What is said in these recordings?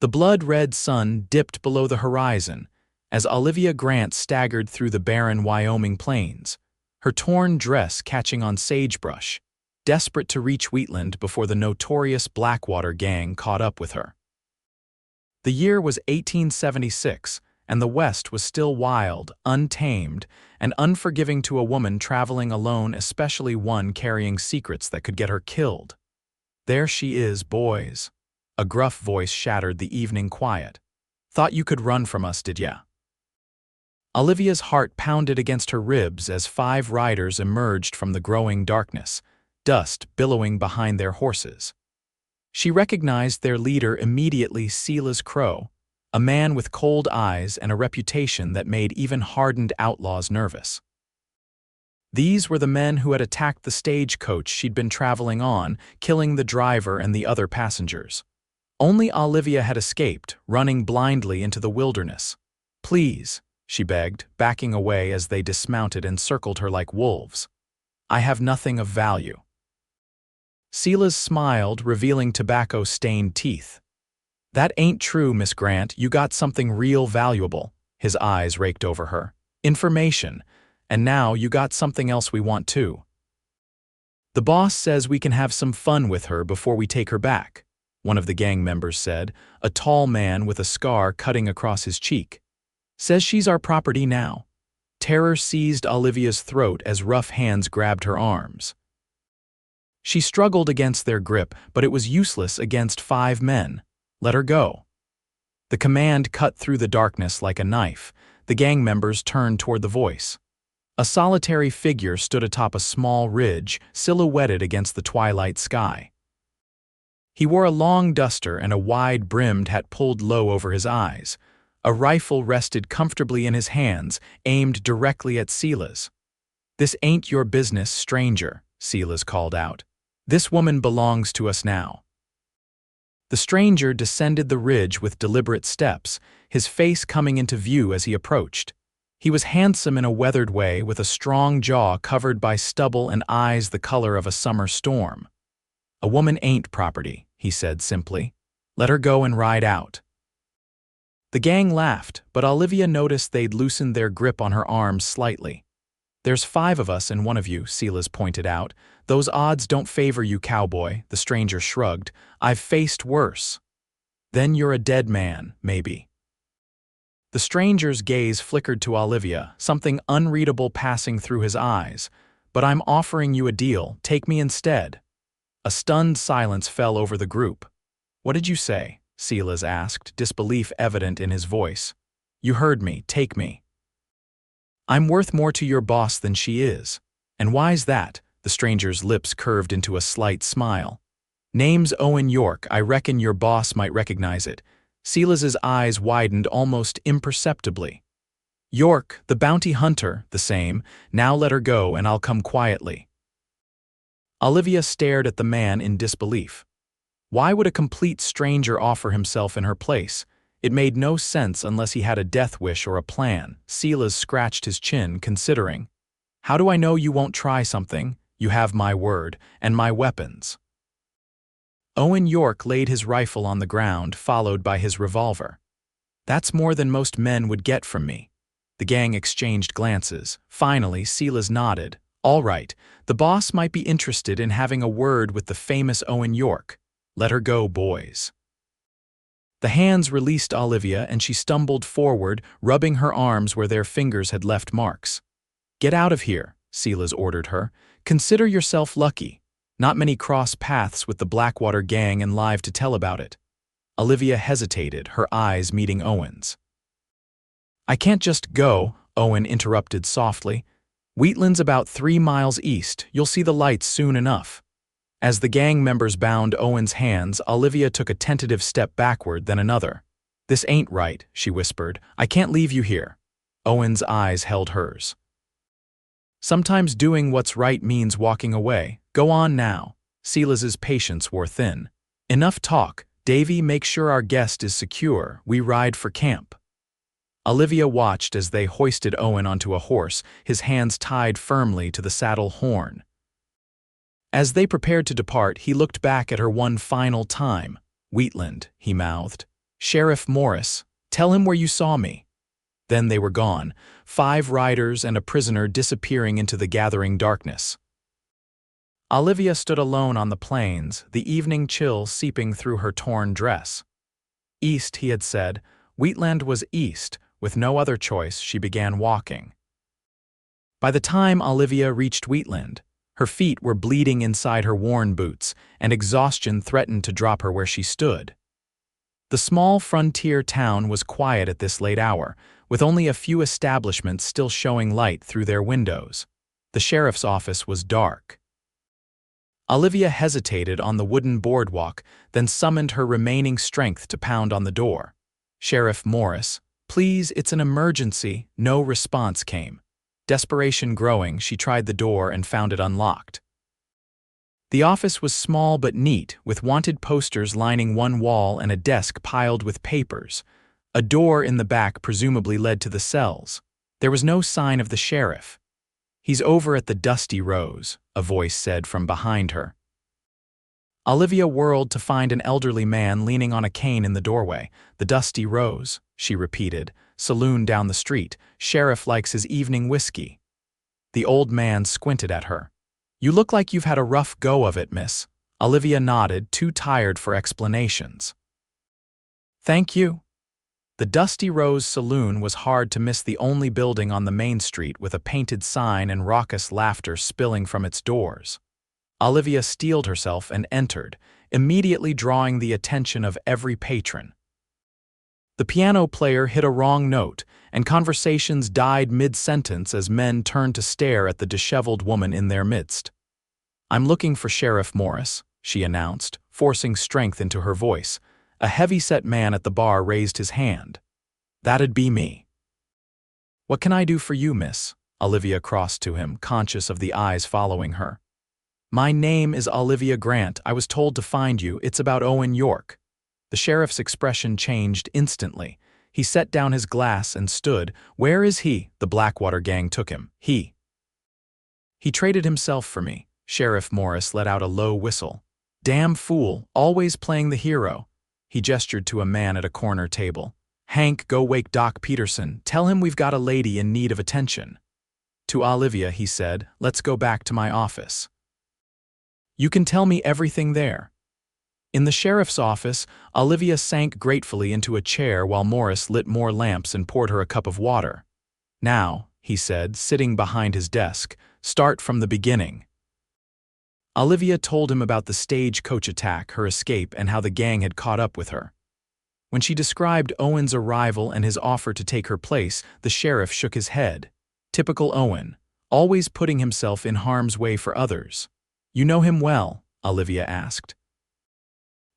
The blood-red sun dipped below the horizon as Olivia Grant staggered through the barren Wyoming plains, her torn dress catching on sagebrush, desperate to reach Wheatland before the notorious Blackwater Gang caught up with her. The year was 1876, and the West was still wild, untamed, and unforgiving to a woman traveling alone, especially one carrying secrets that could get her killed. "There she is, boys." A gruff voice shattered the evening quiet. "Thought you could run from us, did ya?" Olivia's heart pounded against her ribs as 5 riders emerged from the growing darkness, dust billowing behind their horses. She recognized their leader immediately, Silas Crow, a man with cold eyes and a reputation that made even hardened outlaws nervous. These were the men who had attacked the stagecoach she'd been traveling on, killing the driver and the other passengers. Only Olivia had escaped, running blindly into the wilderness. "Please," she begged, backing away as they dismounted and circled her like wolves. "I have nothing of value." Silas smiled, revealing tobacco-stained teeth. "That ain't true, Miss Grant. You got something real valuable." His eyes raked over her. "Information. And now you got something else we want too." "The boss says we can have some fun with her before we take her back," one of the gang members said, a tall man with a scar cutting across his cheek. "Says she's our property now." Terror seized Olivia's throat as rough hands grabbed her arms. She struggled against their grip, but it was useless against 5 men. "Let her go." The command cut through the darkness like a knife. The gang members turned toward the voice. A solitary figure stood atop a small ridge, silhouetted against the twilight sky. He wore a long duster and a wide-brimmed hat pulled low over his eyes. A rifle rested comfortably in his hands, aimed directly at Silas. "This ain't your business, stranger," Silas called out. "This woman belongs to us now." The stranger descended the ridge with deliberate steps, his face coming into view as he approached. He was handsome in a weathered way, with a strong jaw covered by stubble and eyes the color of a summer storm. "A woman ain't property," he said simply. "Let her go and ride out." The gang laughed, but Olivia noticed they'd loosened their grip on her arms slightly. "There's 5 of us and 1 of you," Silas pointed out. "Those odds don't favor you, cowboy," the stranger shrugged. "I've faced worse." "Then you're a dead man, maybe." The stranger's gaze flickered to Olivia, something unreadable passing through his eyes. "But I'm offering you a deal. Take me instead." A stunned silence fell over the group. "What did you say?" Silas asked, disbelief evident in his voice. "You heard me. Take me." "I'm worth more to your boss than she is." "And why's that?" The stranger's lips curved into a slight smile. "Name's Owen York. I reckon your boss might recognize it." Silas's eyes widened almost imperceptibly. "York, the bounty hunter, the same. Now let her go and I'll come quietly." Olivia stared at the man in disbelief. Why would a complete stranger offer himself in her place? It made no sense unless he had a death wish or a plan. Silas scratched his chin, considering. "How do I know you won't try something? You have my word, and my weapons." Owen York laid his rifle on the ground, followed by his revolver. "That's more than most men would get from me." The gang exchanged glances. Finally, Silas nodded. "All right, the boss might be interested in having a word with the famous Owen York. Let her go, boys." The hands released Olivia and she stumbled forward, rubbing her arms where their fingers had left marks. "Get out of here," Silas ordered her. "Consider yourself lucky. Not many cross paths with the Blackwater Gang and live to tell about it." Olivia hesitated, her eyes meeting Owen's. "I can't just go," Owen interrupted softly. "Wheatland's about 3 miles east. You'll see the lights soon enough." As the gang members bound Owen's hands, Olivia took a tentative step backward, then another. "This ain't right," she whispered. "I can't leave you here." Owen's eyes held hers. "Sometimes doing what's right means walking away. Go on now." Silas's patience wore thin. "Enough talk. Davy, make sure our guest is secure. We ride for camp." Olivia watched as they hoisted Owen onto a horse, his hands tied firmly to the saddle horn. As they prepared to depart, he looked back at her one final time. "Wheatland," he mouthed. "Sheriff Morris, tell him where you saw me." Then they were gone, 5 riders and a prisoner disappearing into the gathering darkness. Olivia stood alone on the plains, the evening chill seeping through her torn dress. East, he had said. Wheatland was east. With no other choice, she began walking. By the time Olivia reached Wheatland, her feet were bleeding inside her worn boots, and exhaustion threatened to drop her where she stood. The small frontier town was quiet at this late hour, with only a few establishments still showing light through their windows. The sheriff's office was dark. Olivia hesitated on the wooden boardwalk, then summoned her remaining strength to pound on the door. "Sheriff Morris, please, it's an emergency." No response came. Desperation growing, she tried the door and found it unlocked. The office was small but neat, with wanted posters lining one wall and a desk piled with papers. A door in the back presumably led to the cells. There was no sign of the sheriff. "He's over at the Dusty Rose," a voice said from behind her. Olivia whirled to find an elderly man leaning on a cane in the doorway. "The Dusty Rose," she repeated. "Saloon down the street. Sheriff likes his evening whiskey." The old man squinted at her. "You look like you've had a rough go of it, miss." Olivia nodded, too tired for explanations. "Thank you." The Dusty Rose Saloon was hard to miss, the only building on the main street with a painted sign and raucous laughter spilling from its doors. Olivia steeled herself and entered, immediately drawing the attention of every patron. The piano player hit a wrong note, and conversations died mid-sentence as men turned to stare at the disheveled woman in their midst. "I'm looking for Sheriff Morris," she announced, forcing strength into her voice. A heavy-set man at the bar raised his hand. "That'd be me." "What can I do for you, miss?" Olivia crossed to him, conscious of the eyes following her. "My name is Olivia Grant. I was told to find you. It's about Owen York." The sheriff's expression changed instantly. He set down his glass and stood. "Where is he?" "The Blackwater Gang took him. He traded himself for me." Sheriff Morris let out a low whistle. "Damn fool, always playing the hero." He gestured to a man at a corner table. "Hank, go wake Doc Peterson. Tell him we've got a lady in need of attention." To Olivia, he said, "Let's go back to my office. You can tell me everything there." In the sheriff's office, Olivia sank gratefully into a chair while Morris lit more lamps and poured her a cup of water. "Now," he said, sitting behind his desk, "start from the beginning." Olivia told him about the stagecoach attack, her escape, and how the gang had caught up with her. When she described Owen's arrival and his offer to take her place, the sheriff shook his head. Typical Owen, always putting himself in harm's way for others. "You know him well?" Olivia asked.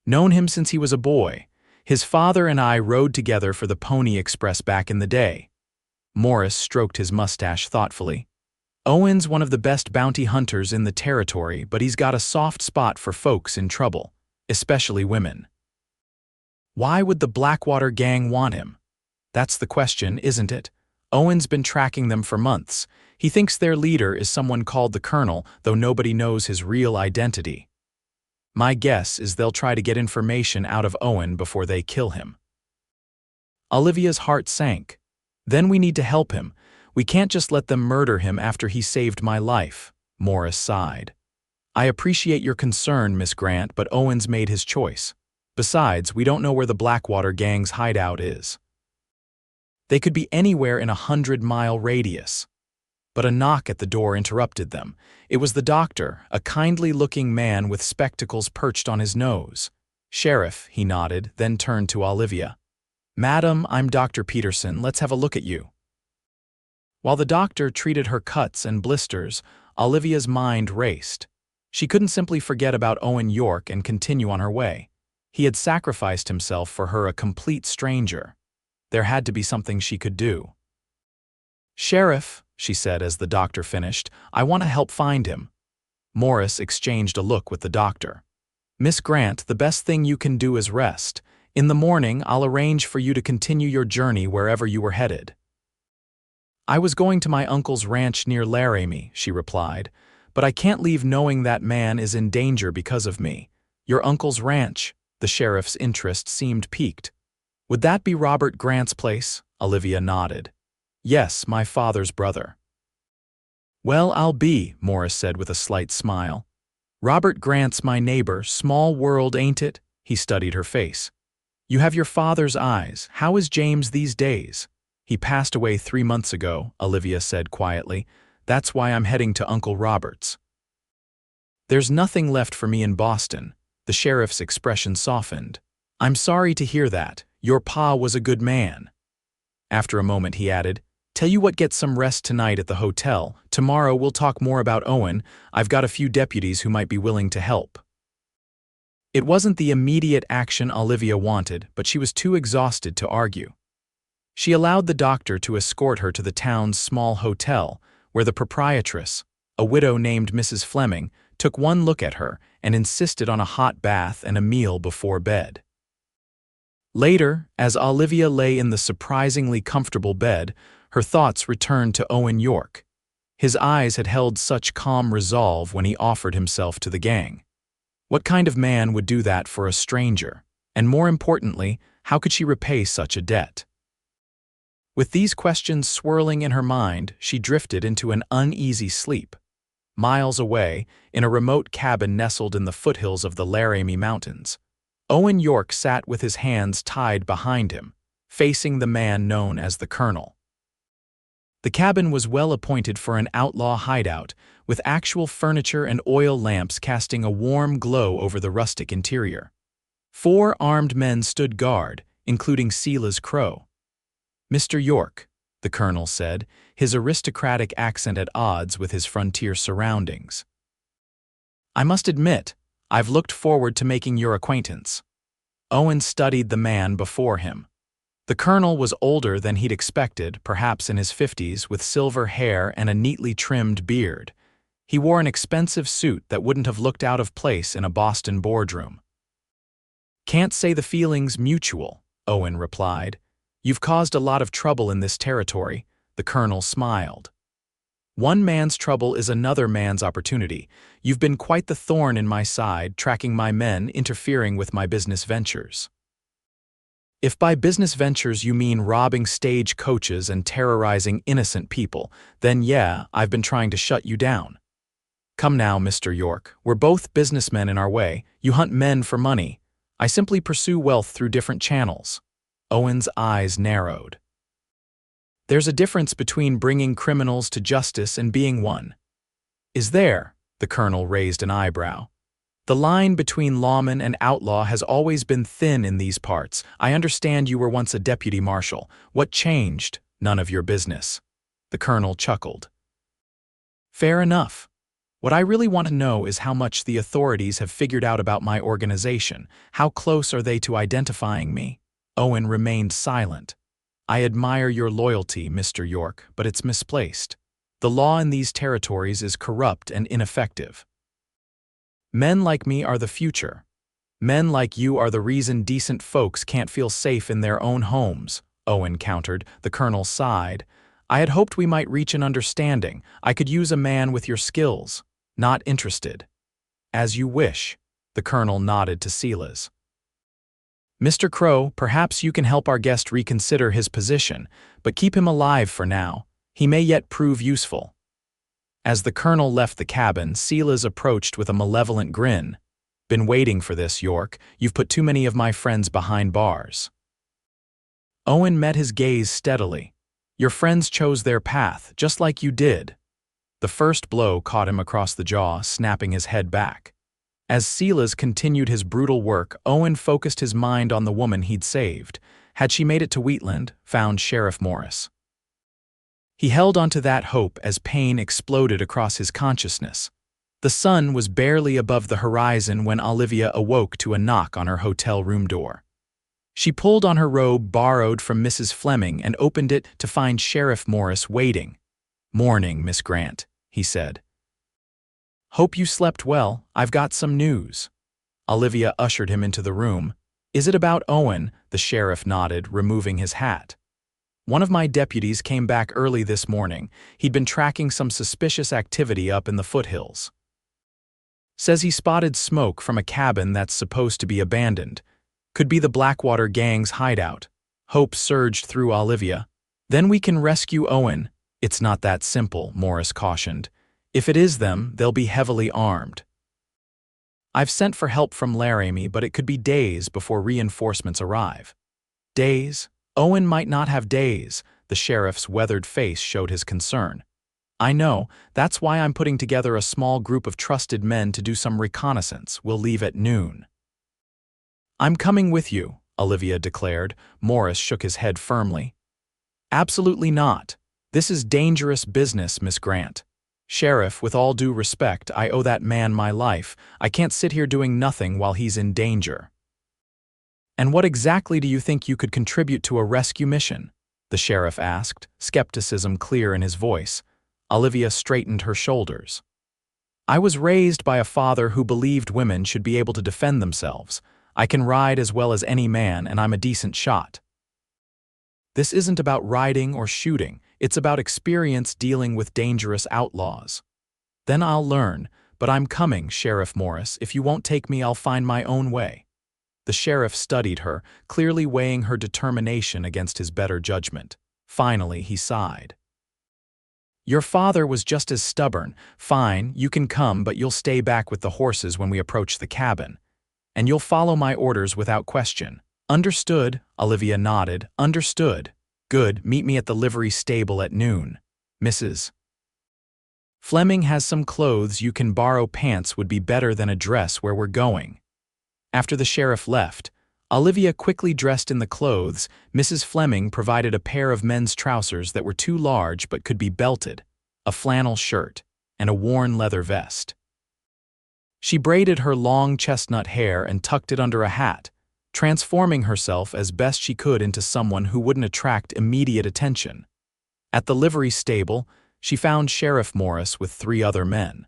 "Known him since he was a boy. His father and I rode together for the Pony Express back in the day." Morris stroked his mustache thoughtfully. "Owen's one of the best bounty hunters in the territory, but he's got a soft spot for folks in trouble, especially women." "Why would the Blackwater Gang want him?" "That's the question, isn't it? Owen's been tracking them for months. He thinks their leader is someone called the Colonel, though nobody knows his real identity. My guess is they'll try to get information out of Owen before they kill him." Olivia's heart sank. "Then we need to help him. We can't just let them murder him after he saved my life." Morris sighed. "I appreciate your concern, Miss Grant, but Owen's made his choice. Besides, we don't know where the Blackwater Gang's hideout is. They could be anywhere in a 100-mile radius." But a knock at the door interrupted them. It was the doctor, a kindly-looking man with spectacles perched on his nose. "Sheriff," he nodded, then turned to Olivia. "Madam, I'm Dr. Peterson. Let's have a look at you." While the doctor treated her cuts and blisters, Olivia's mind raced. She couldn't simply forget about Owen York and continue on her way. He had sacrificed himself for her, a complete stranger. There had to be something she could do. "Sheriff," she said as the doctor finished, "I want to help find him." Morris exchanged a look with the doctor. "Miss Grant, the best thing you can do is rest. In the morning, I'll arrange for you to continue your journey wherever you were headed." "I was going to my uncle's ranch near Laramie," she replied, "but I can't leave knowing that man is in danger because of me." "Your uncle's ranch?" The sheriff's interest seemed piqued. Would that be Robert Grant's place? Olivia nodded. Yes, my father's brother. Well, I'll be, Morris said with a slight smile. Robert Grant's my neighbor, small world, ain't it? He studied her face. You have your father's eyes. How is James these days? He passed away 3 months ago, Olivia said quietly. That's why I'm heading to Uncle Robert's. There's nothing left for me in Boston. The sheriff's expression softened. I'm sorry to hear that. Your pa was a good man. After a moment he added, Tell you what, get some rest tonight at the hotel. Tomorrow we'll talk more about Owen. I've got a few deputies who might be willing to help. It wasn't the immediate action Olivia wanted, but she was too exhausted to argue. She allowed the doctor to escort her to the town's small hotel, where the proprietress, a widow named Mrs. Fleming, took one look at her and insisted on a hot bath and a meal before bed. Later, as Olivia lay in the surprisingly comfortable bed, her thoughts returned to Owen York. His eyes had held such calm resolve when he offered himself to the gang. What kind of man would do that for a stranger? And more importantly, how could she repay such a debt? With these questions swirling in her mind, she drifted into an uneasy sleep. Miles away, in a remote cabin nestled in the foothills of the Laramie Mountains, Owen York sat with his hands tied behind him, facing the man known as the Colonel. The cabin was well appointed for an outlaw hideout, with actual furniture and oil lamps casting a warm glow over the rustic interior. 4 armed men stood guard, including Silas Crow. Mr. York, the Colonel said, his aristocratic accent at odds with his frontier surroundings. I must admit, I've looked forward to making your acquaintance. Owen studied the man before him. The Colonel was older than he'd expected, perhaps in his 50s, with silver hair and a neatly trimmed beard. He wore an expensive suit that wouldn't have looked out of place in a Boston boardroom. Can't say the feeling's mutual, Owen replied. You've caused a lot of trouble in this territory, the Colonel smiled. One man's trouble is another man's opportunity. You've been quite the thorn in my side, tracking my men, interfering with my business ventures. If by business ventures you mean robbing stage coaches and terrorizing innocent people, then yeah, I've been trying to shut you down. Come now, Mr. York, we're both businessmen in our way. You hunt men for money. I simply pursue wealth through different channels. Owen's eyes narrowed. There's a difference between bringing criminals to justice and being one. Is there? The Colonel raised an eyebrow. The line between lawman and outlaw has always been thin in these parts. I understand you were once a deputy marshal. What changed? None of your business. The Colonel chuckled. Fair enough. What I really want to know is how much the authorities have figured out about my organization. How close are they to identifying me? Owen remained silent. I admire your loyalty, Mr. York, but it's misplaced. The law in these territories is corrupt and ineffective. Men like me are the future. Men like you are the reason decent folks can't feel safe in their own homes, Owen countered. The Colonel sighed. I had hoped we might reach an understanding. I could use a man with your skills. Not interested. As you wish, the Colonel nodded to Silas. Mr. Crow, perhaps you can help our guest reconsider his position, but keep him alive for now. He may yet prove useful. As the Colonel left the cabin, Silas approached with a malevolent grin. Been waiting for this, York. You've put too many of my friends behind bars. Owen met his gaze steadily. Your friends chose their path, just like you did. The first blow caught him across the jaw, snapping his head back. As Silas continued his brutal work, Owen focused his mind on the woman he'd saved. Had she made it to Wheatland, found Sheriff Morris. He held onto that hope as pain exploded across his consciousness. The sun was barely above the horizon when Olivia awoke to a knock on her hotel room door. She pulled on her robe borrowed from Mrs. Fleming and opened it to find Sheriff Morris waiting. "Morning, Miss Grant," he said. "Hope you slept well. I've got some news." Olivia ushered him into the room. "Is it about Owen?" The sheriff nodded, removing his hat. "One of my deputies came back early this morning. He'd been tracking some suspicious activity up in the foothills. Says he spotted smoke from a cabin that's supposed to be abandoned. Could be the Blackwater Gang's hideout. Hope surged through Olivia. Then we can rescue Owen. It's not that simple, Morris cautioned. If it is them, they'll be heavily armed. I've sent for help from Laramie, but it could be days before reinforcements arrive. Days? Owen might not have days. The sheriff's weathered face showed his concern. I know, that's why I'm putting together a small group of trusted men to do some reconnaissance. We'll leave at noon. I'm coming with you, Olivia declared. Morris shook his head firmly. Absolutely not. This is dangerous business, Miss Grant. Sheriff, with all due respect, I owe that man my life. I can't sit here doing nothing while he's in danger. And what exactly do you think you could contribute to a rescue mission? The sheriff asked, skepticism clear in his voice. Olivia straightened her shoulders. I was raised by a father who believed women should be able to defend themselves. I can ride as well as any man, and I'm a decent shot. This isn't about riding or shooting. It's about experience dealing with dangerous outlaws. Then I'll learn, but I'm coming, Sheriff Morris. If you won't take me, I'll find my own way. The sheriff studied her, clearly weighing her determination against his better judgment. Finally, he sighed. Your father was just as stubborn. Fine, you can come, but you'll stay back with the horses when we approach the cabin. And you'll follow my orders without question. Understood, Olivia nodded. Understood. Good, meet me at the livery stable at noon. Mrs. Fleming has some clothes you can borrow. Pants would be better than a dress where we're going. After the sheriff left, Olivia quickly dressed in the clothes. Mrs. Fleming provided a pair of men's trousers that were too large but could be belted, a flannel shirt, and a worn leather vest. She braided her long chestnut hair and tucked it under a hat, transforming herself as best she could into someone who wouldn't attract immediate attention. At the livery stable, she found Sheriff Morris with 3 other men.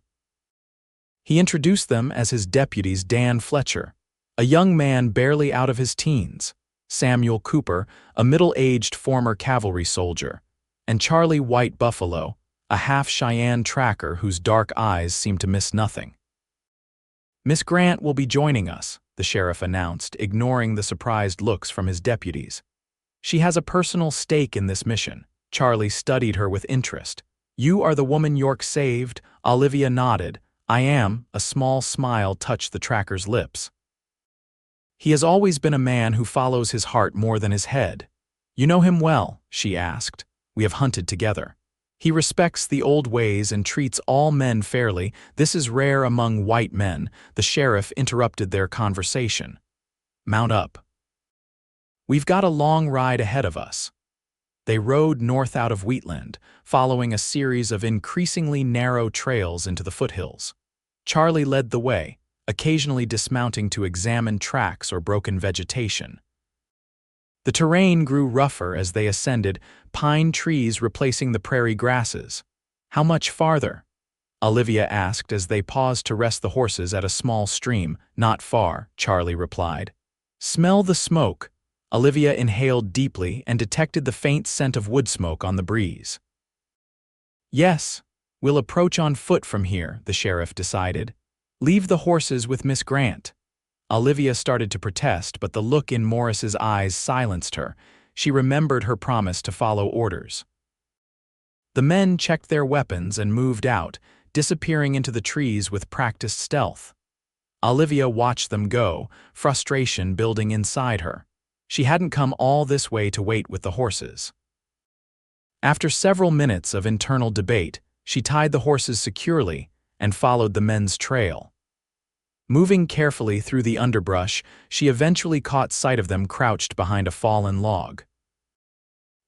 He introduced them as his deputies. Dan Fletcher, a young man barely out of his teens, Samuel Cooper, a middle-aged former cavalry soldier, and Charlie White Buffalo, a half-Cheyenne tracker whose dark eyes seemed to miss nothing. Miss Grant will be joining us, the sheriff announced, ignoring the surprised looks from his deputies. She has a personal stake in this mission. Charlie studied her with interest. You are the woman York saved? Olivia nodded. I am. A small smile touched the tracker's lips. He has always been a man who follows his heart more than his head. You know him well, she asked. We have hunted together. He respects the old ways and treats all men fairly. This is rare among white men. The sheriff interrupted their conversation. Mount up. We've got a long ride ahead of us. They rode north out of Wheatland, following a series of increasingly narrow trails into the foothills. Charlie led the way, occasionally dismounting to examine tracks or broken vegetation. The terrain grew rougher as they ascended, pine trees replacing the prairie grasses. How much farther? Olivia asked as they paused to rest the horses at a small stream. Not far, Charlie replied. Smell the smoke. Olivia inhaled deeply and detected the faint scent of wood smoke on the breeze. Yes, we'll approach on foot from here, the sheriff decided. Leave the horses with Miss Grant. Olivia started to protest, but the look in Morris's eyes silenced her. She remembered her promise to follow orders. The men checked their weapons and moved out, disappearing into the trees with practiced stealth. Olivia watched them go, frustration building inside her. She hadn't come all this way to wait with the horses. After several minutes of internal debate, she tied the horses securely and followed the men's trail. Moving carefully through the underbrush, she eventually caught sight of them crouched behind a fallen log.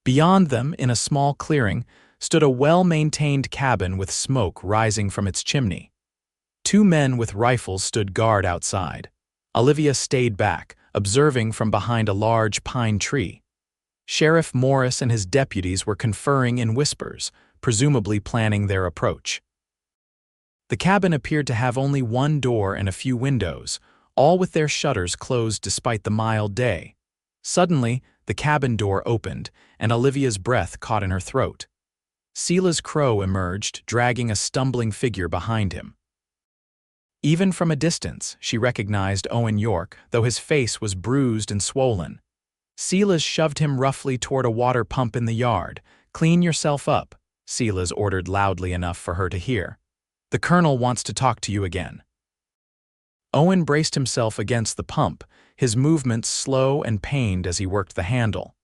Beyond them, in a small clearing, stood a well-maintained cabin with smoke rising from its chimney. 2 men with rifles stood guard outside. Olivia stayed back, observing from behind a large pine tree. Sheriff Morris and his deputies were conferring in whispers, presumably planning their approach. The cabin appeared to have only one door and a few windows, all with their shutters closed despite the mild day. Suddenly, the cabin door opened, and Olivia's breath caught in her throat. Sela's crow emerged, dragging a stumbling figure behind him. Even from a distance, she recognized Owen York, though his face was bruised and swollen. Silas shoved him roughly toward a water pump in the yard. "Clean yourself up," Silas ordered loudly enough for her to hear. "The colonel wants to talk to you again." Owen braced himself against the pump, his movements slow and pained as he worked the handle.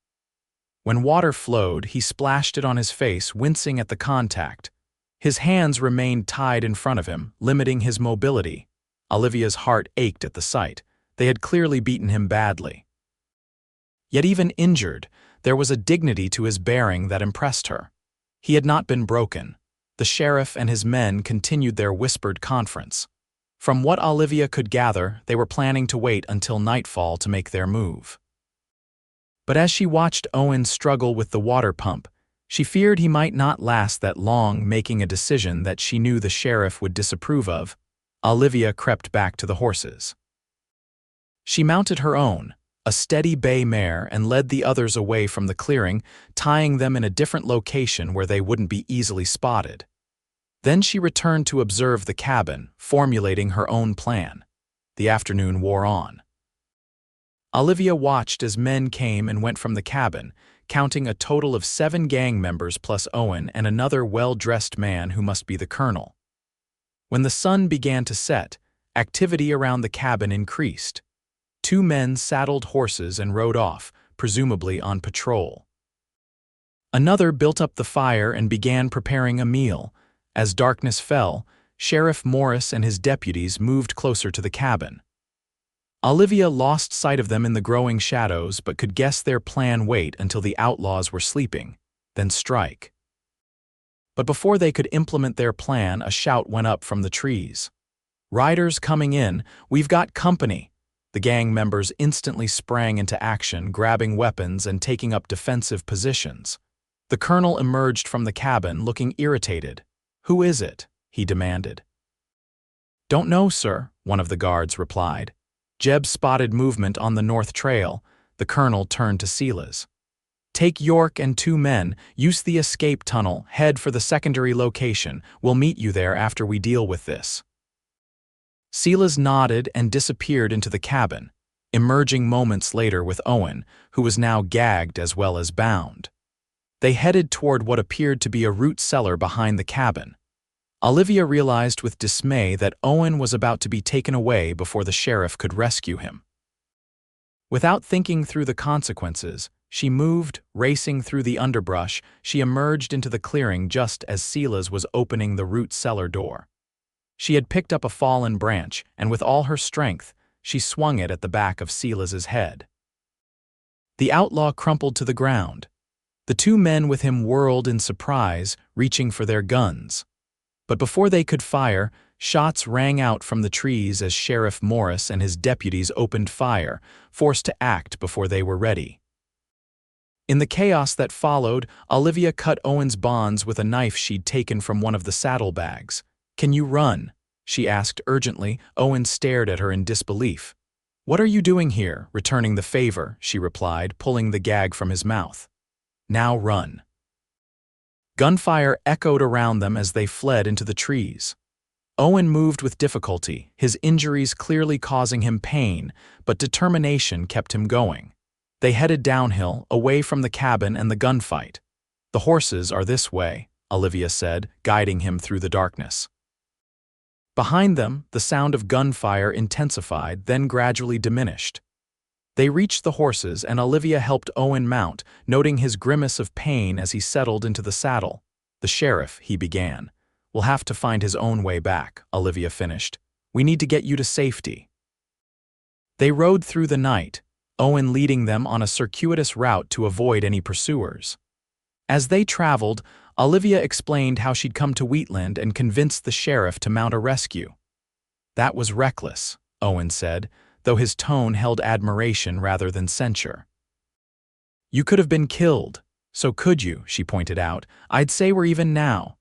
When water flowed, he splashed it on his face, wincing at the contact. His hands remained tied in front of him, limiting his mobility. Olivia's heart ached at the sight. They had clearly beaten him badly. Yet even injured, there was a dignity to his bearing that impressed her. He had not been broken. The sheriff and his men continued their whispered conference. From what Olivia could gather, they were planning to wait until nightfall to make their move. But as she watched Owen struggle with the water pump, she feared he might not last that long, making a decision that she knew the sheriff would disapprove of. Olivia crept back to the horses. She mounted her own, a steady bay mare, and led the others away from the clearing, tying them in a different location where they wouldn't be easily spotted. Then she returned to observe the cabin, formulating her own plan. The afternoon wore on. Olivia watched as men came and went from the cabin, counting a total of 7 gang members plus Owen and another well-dressed man who must be the colonel. When the sun began to set, activity around the cabin increased. 2 men saddled horses and rode off, presumably on patrol. Another built up the fire and began preparing a meal. As darkness fell, Sheriff Morris and his deputies moved closer to the cabin. Olivia lost sight of them in the growing shadows but could guess their plan: wait until the outlaws were sleeping, then strike. But before they could implement their plan, a shout went up from the trees. "Riders coming in, we've got company!" The gang members instantly sprang into action, grabbing weapons and taking up defensive positions. The colonel emerged from the cabin, looking irritated. "Who is it?" he demanded. "Don't know, sir," one of the guards replied. Jeb spotted movement on the north trail. The colonel turned to Silas. "Take York and 2 men, use the escape tunnel, head for the secondary location. We'll meet you there after we deal with this." Silas nodded and disappeared into the cabin, emerging moments later with Owen, who was now gagged as well as bound. They headed toward what appeared to be a root cellar behind the cabin. Olivia realized with dismay that Owen was about to be taken away before the sheriff could rescue him. Without thinking through the consequences, she moved, racing through the underbrush. She emerged into the clearing just as Silas was opening the root cellar door. She had picked up a fallen branch, and with all her strength, she swung it at the back of Silas's head. The outlaw crumpled to the ground. The 2 men with him whirled in surprise, reaching for their guns. But before they could fire, shots rang out from the trees as Sheriff Morris and his deputies opened fire, forced to act before they were ready. In the chaos that followed, Olivia cut Owen's bonds with a knife she'd taken from one of the saddlebags. "Can you run?" she asked urgently. Owen stared at her in disbelief. "What are you doing here, returning the favor?" she replied, pulling the gag from his mouth. "Now run." Gunfire echoed around them as they fled into the trees. Owen moved with difficulty, his injuries clearly causing him pain, but determination kept him going. They headed downhill, away from the cabin and the gunfight. "The horses are this way," Olivia said, guiding him through the darkness. Behind them, the sound of gunfire intensified, then gradually diminished. They reached the horses, and Olivia helped Owen mount, noting his grimace of pain as he settled into the saddle. "The sheriff," he began. "Will have to find his own way back," Olivia finished. "We need to get you to safety." They rode through the night, Owen leading them on a circuitous route to avoid any pursuers. As they traveled, Olivia explained how she'd come to Wheatland and convinced the sheriff to mount a rescue. "That was reckless," Owen said, though his tone held admiration rather than censure. "You could have been killed. So could you," she pointed out. "I'd say we're even now."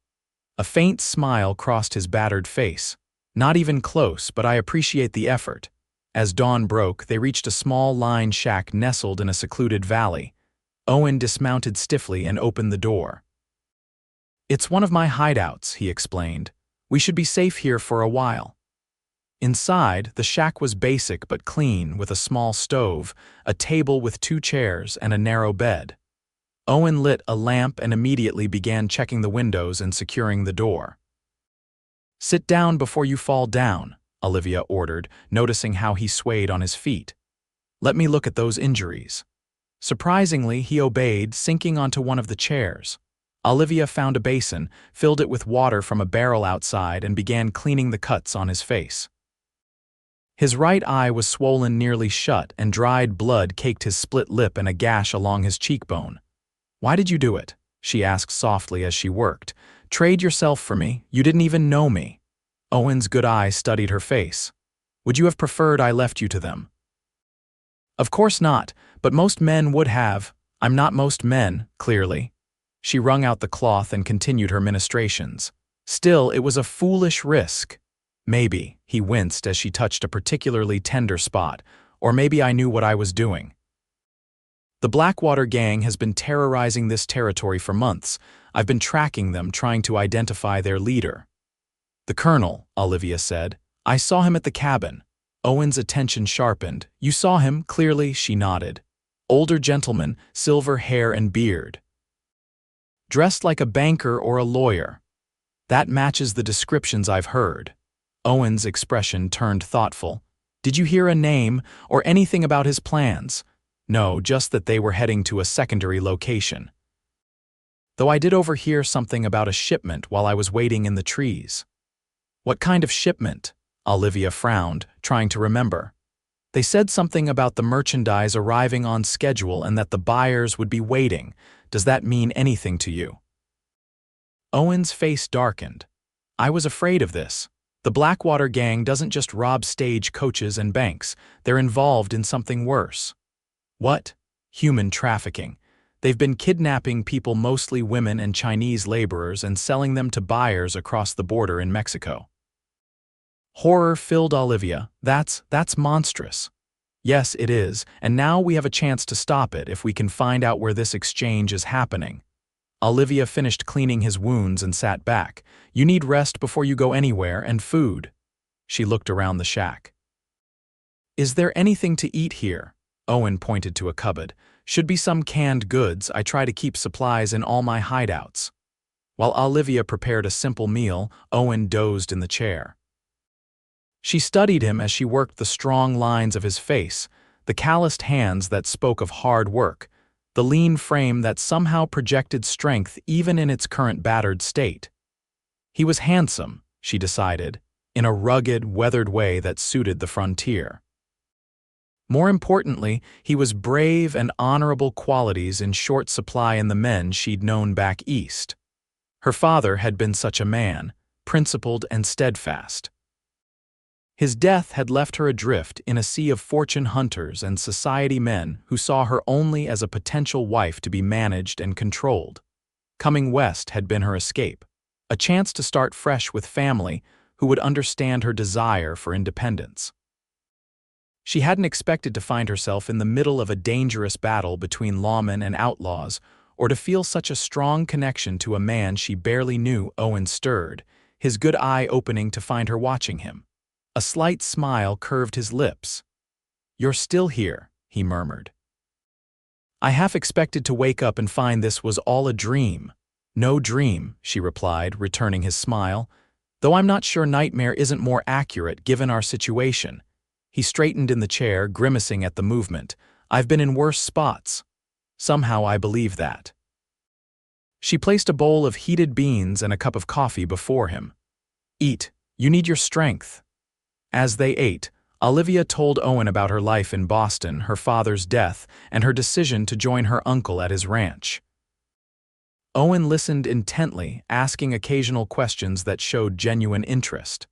A faint smile crossed his battered face. "Not even close, but I appreciate the effort." As dawn broke, they reached a small line shack nestled in a secluded valley. Owen dismounted stiffly and opened the door. "It's one of my hideouts," he explained. "We should be safe here for a while." Inside, the shack was basic but clean, with a small stove, a table with 2 chairs, and a narrow bed. Owen lit a lamp and immediately began checking the windows and securing the door. "Sit down before you fall down," Olivia ordered, noticing how he swayed on his feet. "Let me look at those injuries." Surprisingly, he obeyed, sinking onto one of the chairs. Olivia found a basin, filled it with water from a barrel outside, and began cleaning the cuts on his face. His right eye was swollen nearly shut, and dried blood caked his split lip and a gash along his cheekbone. "Why did you do it?" she asked softly as she worked. "Trade yourself for me? You didn't even know me." Owen's good eye studied her face. "Would you have preferred I left you to them?" "Of course not, but most men would have. I'm not most men, clearly." She wrung out the cloth and continued her ministrations. "Still, it was a foolish risk." "Maybe," he winced as she touched a particularly tender spot, "or maybe I knew what I was doing." "The Blackwater Gang has been terrorizing this territory for months. I've been tracking them, trying to identify their leader." "The Colonel," Olivia said. "I saw him at the cabin." Owen's attention sharpened. "You saw him, clearly," she nodded. "Older gentleman, silver hair and beard. Dressed like a banker or a lawyer." "That matches the descriptions I've heard." Owen's expression turned thoughtful. "Did you hear a name or anything about his plans?" "No, just that they were heading to a secondary location. Though I did overhear something about a shipment while I was waiting in the trees." "What kind of shipment?" Olivia frowned, trying to remember. "They said something about the merchandise arriving on schedule and that the buyers would be waiting. Does that mean anything to you?" Owen's face darkened. "I was afraid of this. The Blackwater Gang doesn't just rob stage coaches and banks. They're involved in something worse." "What?" "Human trafficking. They've been kidnapping people, mostly women and Chinese laborers, and selling them to buyers across the border in Mexico." Horror filled Olivia. That's monstrous." "Yes, it is, and now we have a chance to stop it if we can find out where this exchange is happening." Olivia finished cleaning his wounds and sat back. "You need rest before you go anywhere, and food." She looked around the shack. "Is there anything to eat here?" Owen pointed to a cupboard. "Should be some canned goods. I try to keep supplies in all my hideouts." While Olivia prepared a simple meal, Owen dozed in the chair. She studied him as she worked the strong lines of his face, the calloused hands that spoke of hard work, the lean frame that somehow projected strength even in its current battered state. He was handsome, she decided, in a rugged, weathered way that suited the frontier. More importantly, he was brave and honorable, qualities in short supply in the men she'd known back east. Her father had been such a man, principled and steadfast. His death had left her adrift in a sea of fortune hunters and society men who saw her only as a potential wife to be managed and controlled. Coming west had been her escape, a chance to start fresh with family who would understand her desire for independence. She hadn't expected to find herself in the middle of a dangerous battle between lawmen and outlaws, or to feel such a strong connection to a man she barely knew. Owen stirred, his good eye opening to find her watching him. A slight smile curved his lips. "You're still here," he murmured. "I half expected to wake up and find this was all a dream." "No dream," she replied, returning his smile, "though I'm not sure nightmare isn't more accurate given our situation." He straightened in the chair, grimacing at the movement. "I've been in worse spots. Somehow I believe that." She placed a bowl of heated beans and a cup of coffee before him. "Eat. You need your strength." As they ate, Olivia told Owen about her life in Boston, her father's death, and her decision to join her uncle at his ranch. Owen listened intently, asking occasional questions that showed genuine interest.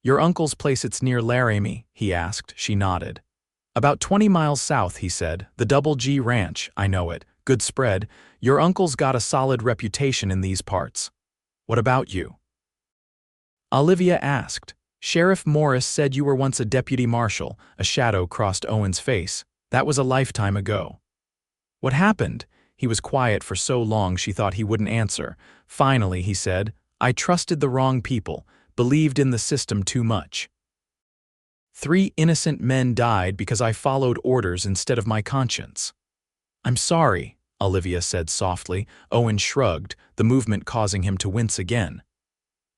"Your uncle's place, it's near Laramie?" he asked. She nodded. "About 20 miles south," he said. "The Double G Ranch, I know it. Good spread. Your uncle's got a solid reputation in these parts." "What about you?" Olivia asked. "Sheriff Morris said you were once a deputy marshal." A shadow crossed Owen's face. "That was a lifetime ago." "What happened?" He was quiet for so long she thought he wouldn't answer. Finally, he said, "I trusted the wrong people, believed in the system too much." 3 innocent men died because I followed orders instead of my conscience. I'm sorry, Olivia said softly. Owen shrugged, the movement causing him to wince again.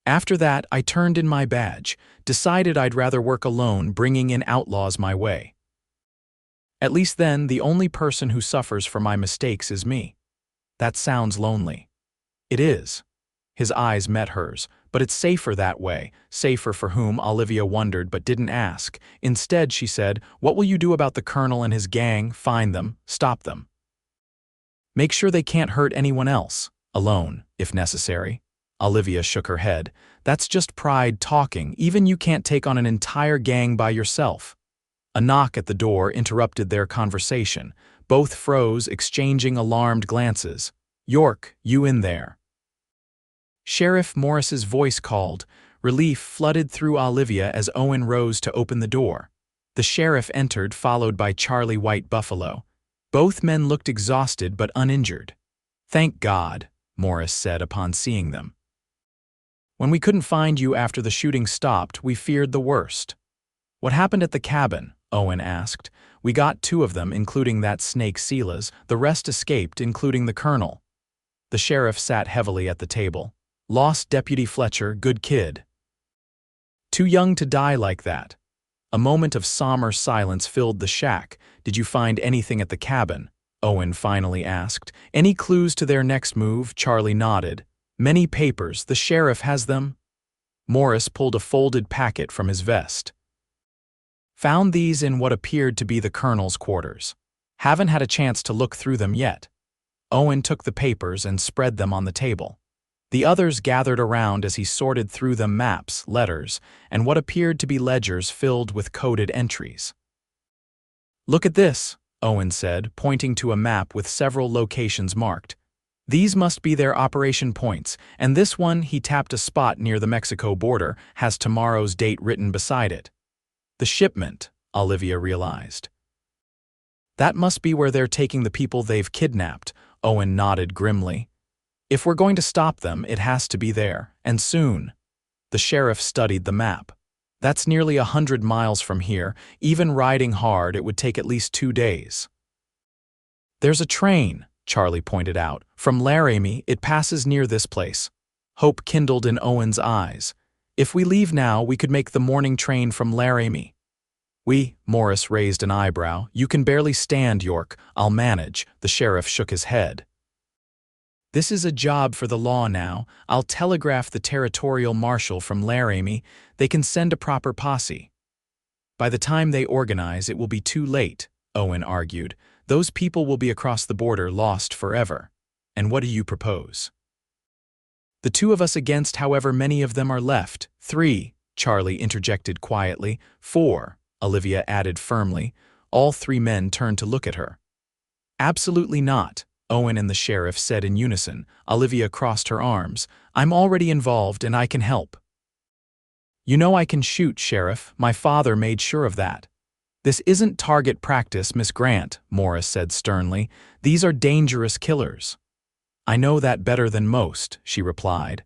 After that, I turned in my badge, decided I'd rather work alone, bringing in outlaws my way. At least then, the only person who suffers for my mistakes is me. That sounds lonely. It is. His eyes met hers, but it's safer that way. Safer for whom, Olivia wondered but didn't ask. Instead, she said, "What will you do about the colonel and his gang? Find them, stop them. Make sure they can't hurt anyone else. Alone, if necessary." Olivia shook her head. "That's just pride talking. Even you can't take on an entire gang by yourself." A knock at the door interrupted their conversation. Both froze, exchanging alarmed glances. "York, you in there?" Sheriff Morris's voice called. Relief flooded through Olivia as Owen rose to open the door. The sheriff entered, followed by Charlie White Buffalo. Both men looked exhausted but uninjured. "Thank God," Morris said upon seeing them. "When we couldn't find you after the shooting stopped, we feared the worst." "What happened at the cabin?" Owen asked. "We got 2 of them, including that snake Silas. The rest escaped, including the colonel." The sheriff sat heavily at the table. "Lost Deputy Fletcher, good kid. Too young to die like that." A moment of somber silence filled the shack. "Did you find anything at the cabin?" Owen finally asked. "Any clues to their next move?" Charlie nodded. "Many papers. The sheriff has them." Morris pulled a folded packet from his vest. "Found these in what appeared to be the colonel's quarters. Haven't had a chance to look through them yet." Owen took the papers and spread them on the table. The others gathered around as he sorted through them: maps, letters, and what appeared to be ledgers filled with coded entries. "Look at this," Owen said, pointing to a map with several locations marked. "These must be their operation points, and this one," he tapped a spot near the Mexico border, "has tomorrow's date written beside it." "The shipment," Olivia realized. "That must be where they're taking the people they've kidnapped," Owen nodded grimly. "If we're going to stop them, it has to be there, and soon." The sheriff studied the map. "That's nearly 100 miles from here. Even riding hard, it would take at least 2 days." "There's a train," Charlie pointed out. "From Laramie, it passes near this place." Hope kindled in Owen's eyes. "If we leave now, we could make the morning train from Laramie." Morris raised an eyebrow. "You can barely stand, York. I'll manage." The sheriff shook his head. "This is a job for the law now. I'll telegraph the territorial marshal from Laramie. They can send a proper posse." "By the time they organize, it will be too late," Owen argued. "Those people will be across the border, lost forever. And what do you propose?" "The 2 of us against however many of them are left." 3, Charlie interjected quietly. 4, Olivia added firmly. All 3 men turned to look at her. "Absolutely not," Owen and the sheriff said in unison. Olivia crossed her arms. "I'm already involved and I can help." "You know I can shoot, Sheriff. My father made sure of that." "This isn't target practice, Miss Grant," Morris said sternly. "These are dangerous killers." "I know that better than most," she replied.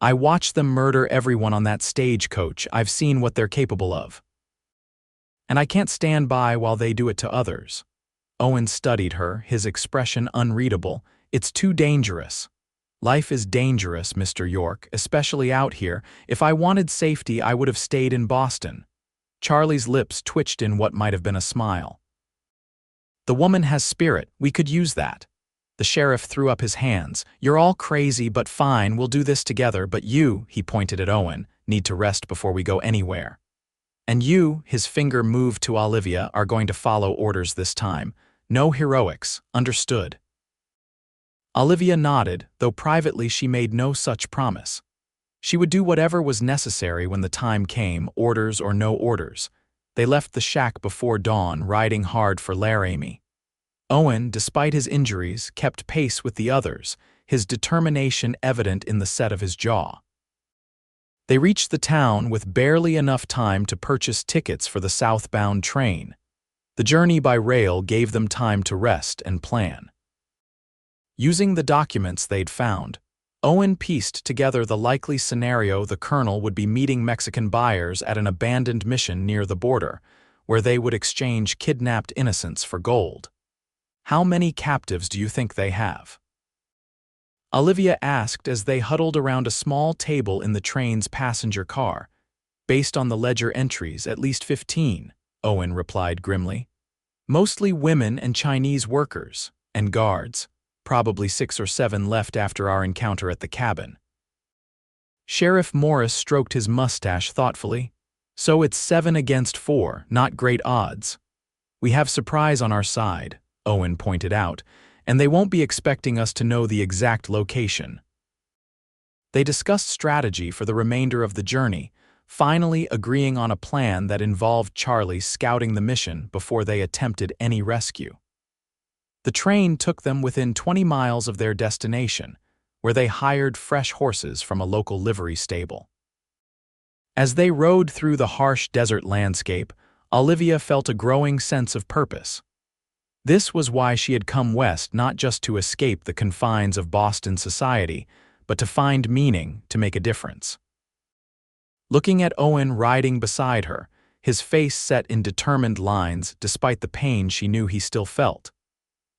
"I watched them murder everyone on that stagecoach. I've seen what they're capable of. And I can't stand by while they do it to others." Owen studied her, his expression unreadable. "It's too dangerous." "Life is dangerous, Mr. York, especially out here. If I wanted safety, I would have stayed in Boston." Charlie's lips twitched in what might have been a smile. "The woman has spirit. We could use that." The sheriff threw up his hands. "You're all crazy, but fine, we'll do this together. But you," he pointed at Owen, "need to rest before we go anywhere. And you," his finger moved to Olivia, "are going to follow orders this time. No heroics, understood?" Olivia nodded, though privately she made no such promise. She would do whatever was necessary when the time came, orders or no orders. They left the shack before dawn, riding hard for Laramie. Owen, despite his injuries, kept pace with the others, his determination evident in the set of his jaw. They reached the town with barely enough time to purchase tickets for the southbound train. The journey by rail gave them time to rest and plan. Using the documents they'd found, Owen pieced together the likely scenario the colonel would be meeting Mexican buyers at an abandoned mission near the border, where they would exchange kidnapped innocents for gold. "How many captives do you think they have?" Olivia asked as they huddled around a small table in the train's passenger car. "Based on the ledger entries, at least 15, Owen replied grimly. "Mostly women and Chinese workers, and guards. Probably 6 or 7 left after our encounter at the cabin." Sheriff Morris stroked his mustache thoughtfully. "So it's 7 against 4, not great odds." "We have surprise on our side," Owen pointed out, "and they won't be expecting us to know the exact location." They discussed strategy for the remainder of the journey, finally agreeing on a plan that involved Charlie scouting the mission before they attempted any rescue. The train took them within 20 miles of their destination, where they hired fresh horses from a local livery stable. As they rode through the harsh desert landscape, Olivia felt a growing sense of purpose. This was why she had come west, not just to escape the confines of Boston society, but to find meaning, to make a difference. Looking at Owen riding beside her, his face set in determined lines despite the pain she knew he still felt,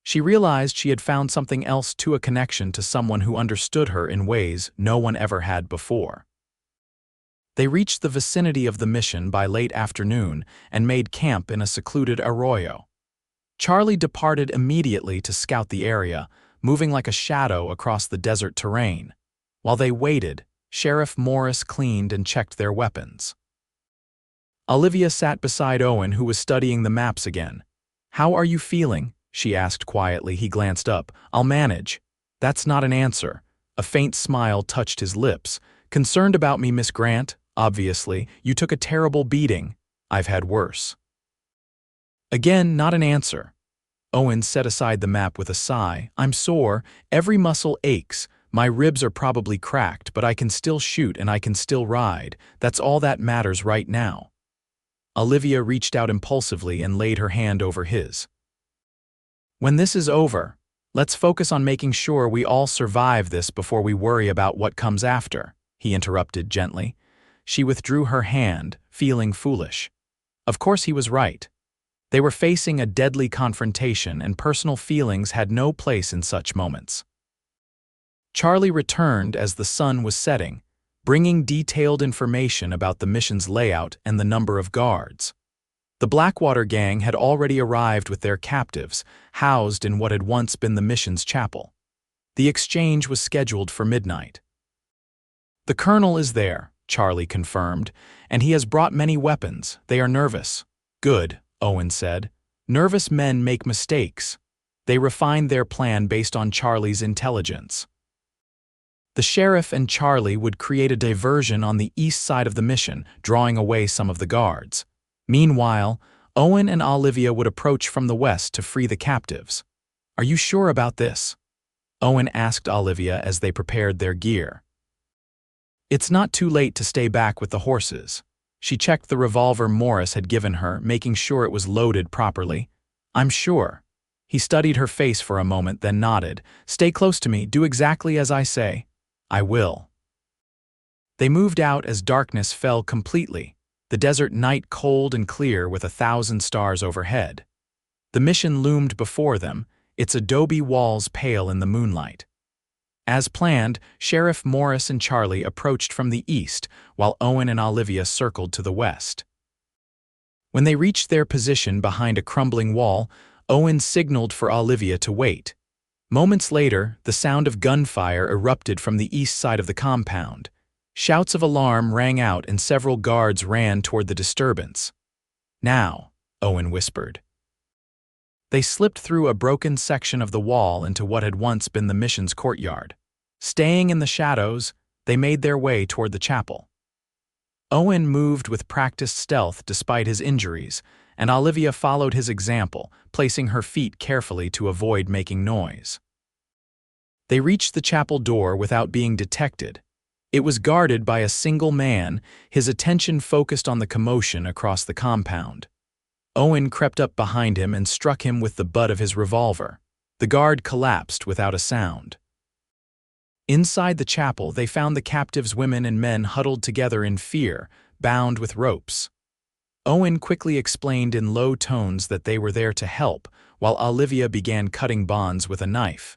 she realized she had found something else, to a connection to someone who understood her in ways no one ever had before. They reached the vicinity of the mission by late afternoon and made camp in a secluded arroyo. Charlie departed immediately to scout the area, moving like a shadow across the desert terrain. While they waited, Sheriff Morris cleaned and checked their weapons. Olivia sat beside Owen, who was studying the maps again. "How are you feeling?" she asked quietly. He glanced up. "I'll manage." "That's not an answer." A faint smile touched his lips. "Concerned about me, Miss Grant? Obviously. You took a terrible beating." "I've had worse." Again, not an answer. Owen set aside the map with a sigh. "I'm sore. Every muscle aches. My ribs are probably cracked, but I can still shoot and I can still ride. That's all that matters right now." Olivia reached out impulsively and laid her hand over his. "When this is over, let's focus on making sure we all survive this before we worry about what comes after," he interrupted gently. She withdrew her hand, feeling foolish. Of course he was right. They were facing a deadly confrontation, and personal feelings had no place in such moments. Charlie returned as the sun was setting, bringing detailed information about the mission's layout and the number of guards. The Blackwater Gang had already arrived with their captives, housed in what had once been the mission's chapel. The exchange was scheduled for midnight. "The colonel is there," Charlie confirmed, "and he has brought many weapons. They are nervous." "Good," Owen said. "Nervous men make mistakes." They refined their plan based on Charlie's intelligence. The sheriff and Charlie would create a diversion on the east side of the mission, drawing away some of the guards. Meanwhile, Owen and Olivia would approach from the west to free the captives. "Are you sure about this?" Owen asked Olivia as they prepared their gear. "It's not too late to stay back with the horses." She checked the revolver Morris had given her, making sure it was loaded properly. "I'm sure." He studied her face for a moment, then nodded. "Stay close to me. Do exactly as I say." "I will." They moved out as darkness fell completely, the desert night cold and clear with 1,000 stars overhead. The mission loomed before them, its adobe walls pale in the moonlight. As planned, Sheriff Morris and Charlie approached from the east, while Owen and Olivia circled to the west. When they reached their position behind a crumbling wall, Owen signaled for Olivia to wait. Moments later, the sound of gunfire erupted from the east side of the compound. Shouts of alarm rang out and several guards ran toward the disturbance. "Now," Owen whispered. They slipped through a broken section of the wall into what had once been the mission's courtyard. Staying in the shadows, they made their way toward the chapel. Owen moved with practiced stealth despite his injuries, and Olivia followed his example, placing her feet carefully to avoid making noise. They reached the chapel door without being detected. It was guarded by a single man, his attention focused on the commotion across the compound. Owen crept up behind him and struck him with the butt of his revolver. The guard collapsed without a sound. Inside the chapel, they found the captives' women and men huddled together in fear, bound with ropes. Owen quickly explained in low tones that they were there to help, while Olivia began cutting bonds with a knife.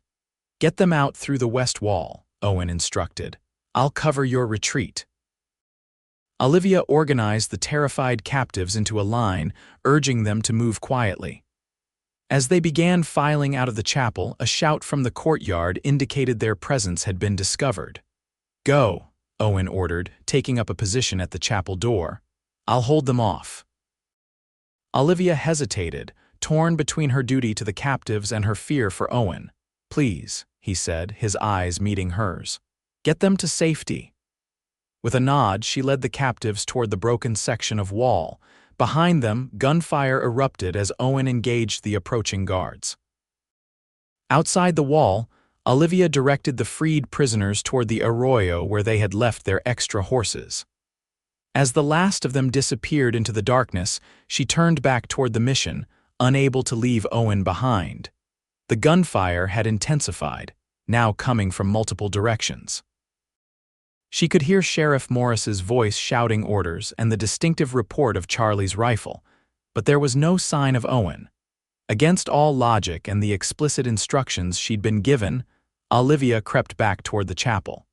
"Get them out through the west wall," Owen instructed. "I'll cover your retreat." Olivia organized the terrified captives into a line, urging them to move quietly. As they began filing out of the chapel, a shout from the courtyard indicated their presence had been discovered. "Go," Owen ordered, taking up a position at the chapel door. "I'll hold them off." Olivia hesitated, torn between her duty to the captives and her fear for Owen. "Please," he said, his eyes meeting hers. "Get them to safety." With a nod, she led the captives toward the broken section of wall. Behind them, gunfire erupted as Owen engaged the approaching guards. Outside the wall, Olivia directed the freed prisoners toward the arroyo where they had left their extra horses. As the last of them disappeared into the darkness, she turned back toward the mission, unable to leave Owen behind. The gunfire had intensified, now coming from multiple directions. She could hear Sheriff Morris's voice shouting orders and the distinctive report of Charlie's rifle, but there was no sign of Owen. Against all logic and the explicit instructions she'd been given, Olivia crept back toward the chapel.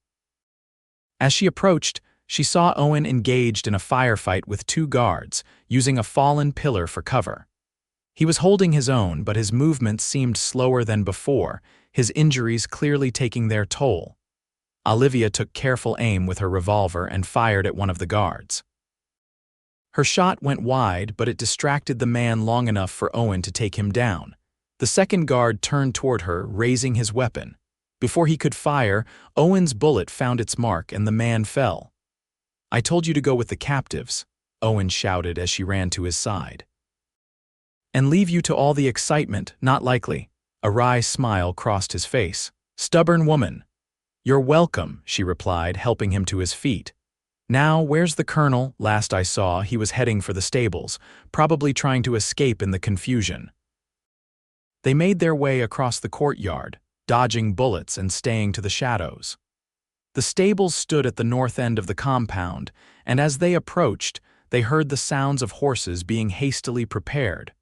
As she approached, she saw Owen engaged in a firefight with two guards, using a fallen pillar for cover. He was holding his own, but his movements seemed slower than before, his injuries clearly taking their toll. Olivia took careful aim with her revolver and fired at one of the guards. Her shot went wide, but it distracted the man long enough for Owen to take him down. The second guard turned toward her, raising his weapon. Before he could fire, Owen's bullet found its mark and the man fell. "I told you to go with the captives," Owen shouted as she ran to his side. "And leave you to all the excitement, not likely." A wry smile crossed his face. "Stubborn woman." "You're welcome," she replied, helping him to his feet. "Now, where's the colonel? Last I saw, he was heading for the stables, probably trying to escape in the confusion." They made their way across the courtyard, dodging bullets and staying to the shadows. The stables stood at the north end of the compound, and as they approached, they heard the sounds of horses being hastily prepared.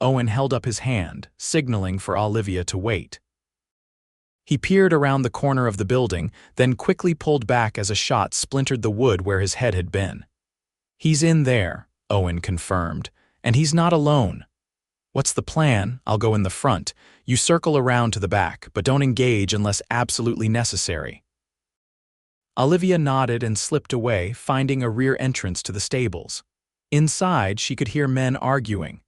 Owen held up his hand, signaling for Olivia to wait. He peered around the corner of the building, then quickly pulled back as a shot splintered the wood where his head had been. "He's in there," Owen confirmed, "and he's not alone." "What's the plan? I'll go in the front. You circle around to the back, but don't engage unless absolutely necessary." Olivia nodded and slipped away, finding a rear entrance to the stables. Inside, she could hear men arguing.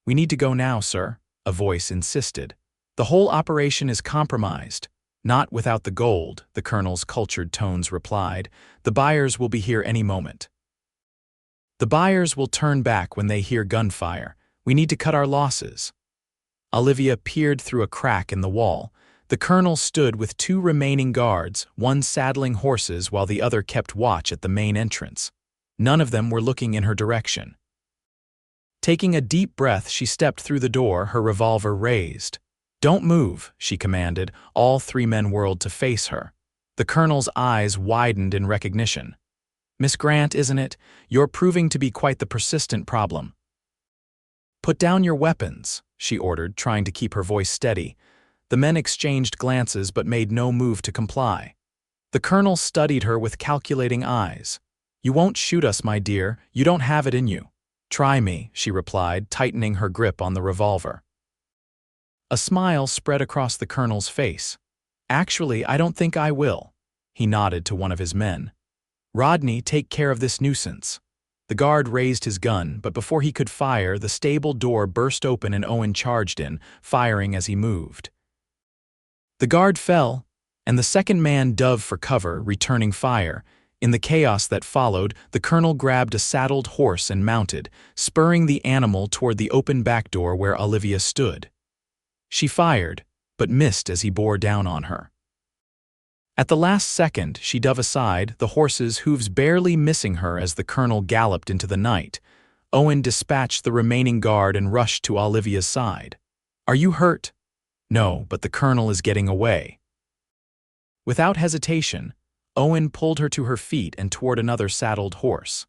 "We need to go now, sir," a voice insisted. "The whole operation is compromised." "Not without the gold," the colonel's cultured tones replied. "The buyers will be here any moment." "The buyers will turn back when they hear gunfire. We need to cut our losses." Olivia peered through a crack in the wall. The colonel stood with two remaining guards, one saddling horses while the other kept watch at the main entrance. None of them were looking in her direction. Taking a deep breath, she stepped through the door, her revolver raised. "Don't move," she commanded. All three men whirled to face her. The colonel's eyes widened in recognition. "Miss Grant, isn't it? You're proving to be quite the persistent problem." "Put down your weapons," she ordered, trying to keep her voice steady. The men exchanged glances but made no move to comply. The colonel studied her with calculating eyes. "You won't shoot us, my dear. You don't have it in you." "Try me," she replied, tightening her grip on the revolver. A smile spread across the colonel's face. "Actually, I don't think I will." He nodded to one of his men. "Rodney, take care of this nuisance." The guard raised his gun, but before he could fire, the stable door burst open and Owen charged in, firing as he moved. The guard fell, and the second man dove for cover, returning fire. In the chaos that followed, the colonel grabbed a saddled horse and mounted, spurring the animal toward the open back door where Olivia stood. She fired, but missed as he bore down on her. At the last second, she dove aside, the horse's hooves barely missing her as the colonel galloped into the night. Owen dispatched the remaining guard and rushed to Olivia's side. "Are you hurt?" "No, but the colonel is getting away." Without hesitation, Owen pulled her to her feet and toward another saddled horse.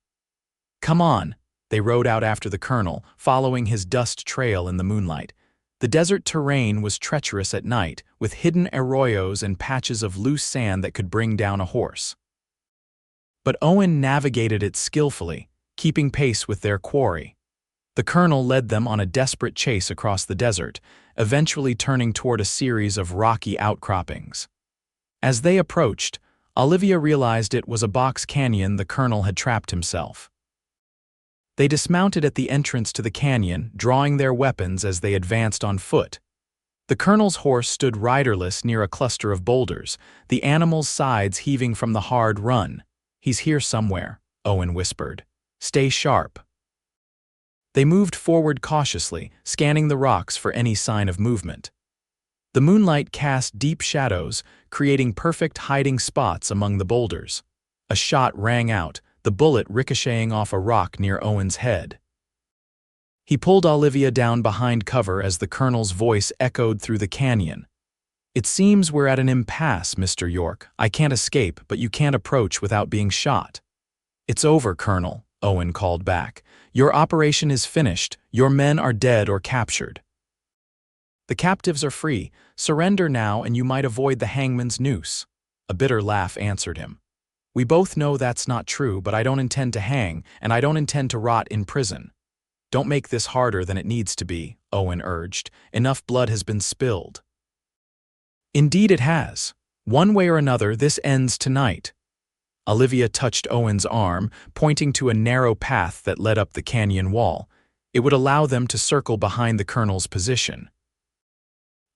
"Come on," they rode out after the colonel, following his dust trail in the moonlight. The desert terrain was treacherous at night, with hidden arroyos and patches of loose sand that could bring down a horse. But Owen navigated it skillfully, keeping pace with their quarry. The colonel led them on a desperate chase across the desert, eventually turning toward a series of rocky outcroppings. As they approached, Olivia realized it was a box canyon the colonel had trapped himself. They dismounted at the entrance to the canyon, drawing their weapons as they advanced on foot. The colonel's horse stood riderless near a cluster of boulders, the animal's sides heaving from the hard run. "He's here somewhere," Owen whispered. "Stay sharp." They moved forward cautiously, scanning the rocks for any sign of movement. The moonlight cast deep shadows, creating perfect hiding spots among the boulders. A shot rang out, the bullet ricocheting off a rock near Owen's head. He pulled Olivia down behind cover as the colonel's voice echoed through the canyon. "It seems we're at an impasse, Mr. York. I can't escape, but you can't approach without being shot." "It's over, Colonel," Owen called back. "Your operation is finished. Your men are dead or captured. The captives are free. Surrender now and you might avoid the hangman's noose." A bitter laugh answered him. "We both know that's not true, but I don't intend to hang, and I don't intend to rot in prison." "Don't make this harder than it needs to be," Owen urged. "Enough blood has been spilled." "Indeed it has. One way or another, this ends tonight." Olivia touched Owen's arm, pointing to a narrow path that led up the canyon wall. It would allow them to circle behind the colonel's position.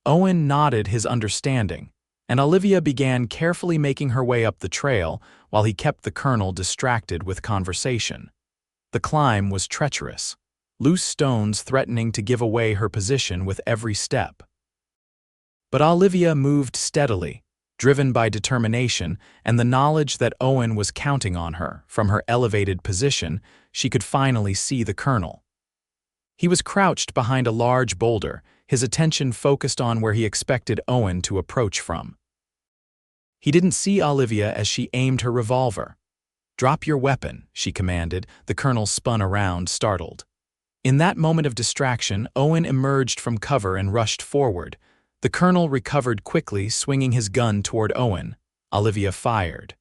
Owen nodded his understanding, and Olivia began carefully making her way up the trail while he kept the colonel distracted with conversation. The climb was treacherous, loose stones threatening to give away her position with every step. But Olivia moved steadily, driven by determination and the knowledge that Owen was counting on her. From her elevated position, she could finally see the colonel. He was crouched behind a large boulder, his attention focused on where he expected Owen to approach from. He didn't see Olivia as she aimed her revolver. "Drop your weapon," she commanded. The colonel spun around, startled. In that moment of distraction, Owen emerged from cover and rushed forward. The colonel recovered quickly, swinging his gun toward Owen. Olivia fired.